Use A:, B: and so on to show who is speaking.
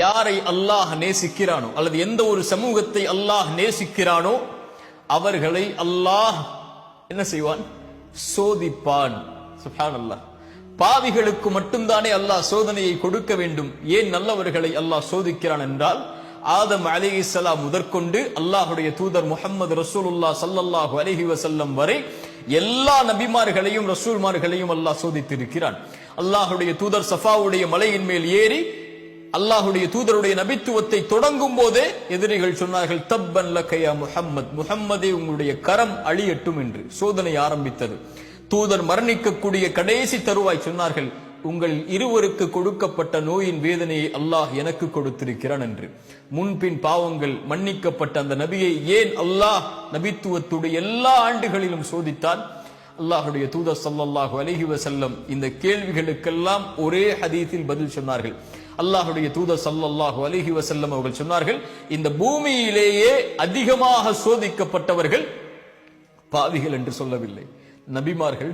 A: யாரை அல்லாஹ் நேசிக்கிறானோ அல்லது எந்த ஒரு சமூகத்தை அல்லாஹ் நேசிக்கிறானோ அவர்களை அல்லாஹ் என்ன செய்வான்? சோதிப்பான். சுப்ஹானல்லாஹ். பாவிகளுக்கு மட்டும்தானே அல்லாஹ் சோதனையை கொடுக்க வேண்டும். ஏன் நல்லவர்களை அல்லாஹ் சோதிக்கிறான் என்றால், ஆதம் அலைஹிஸ்ஸலாம் முதற்கொண்டு அல்லாஹ்வுடைய தூதர் முஹம்மது ரசூலுல்லாஹ் ஸல்லல்லாஹு அலைஹி வஸல்லம் வரை எல்லா நபிமார்களையும் ரசூல்மார்களையும் அல்லாஹ் சோதித்திருக்கிறான். அல்லாஹ்வுடைய தூதர் சஃபாவுடைய மலையின் மேல் ஏறி அல்லாஹ்வுடைய தூதருடைய நபித்துவத்தை தொடங்கும் போதே எதிரிகள் சொன்னார்கள், தப்பன் லக்கயா முஹம்மத், முஹம்மதே உங்களுடைய கரம் அழியட்டும் என்று சோதனை ஆரம்பித்தது. தூதர் மரணிக்கக்கூடிய கடைசி தருவாய் சொன்னார்கள், உங்கள் இருவருக்கு கொடுக்கப்பட்ட நோயின் வேதனையை அல்லாஹ் எனக்கு கொடுத்திருக்கிறான் என்று. முன்பின் பாவங்கள் மன்னிக்கப்பட்ட அந்த நபியை ஏன் அல்லாஹ் நபித்துவத்துடைய எல்லா ஆண்டுகளிலும் சோதித்தான்? அல்லாஹ்வுடைய தூதர் ஸல்லல்லாஹு அலைஹி வஸல்லம் இந்த கேள்விகளுக்கெல்லாம் ஒரே ஹதீஸில் பதில் சொன்னார்கள். அல்லாஹ்வுடைய தூதர் ஸல்லல்லாஹு அலைஹி வஸல்லம் அவர்கள் சொன்னார்கள், இந்த பூமியிலேயே அதிகமாக சோதிக்கப்பட்டவர்கள் பாவிகள் என்று சொல்லவில்லை, நபிமார்கள்.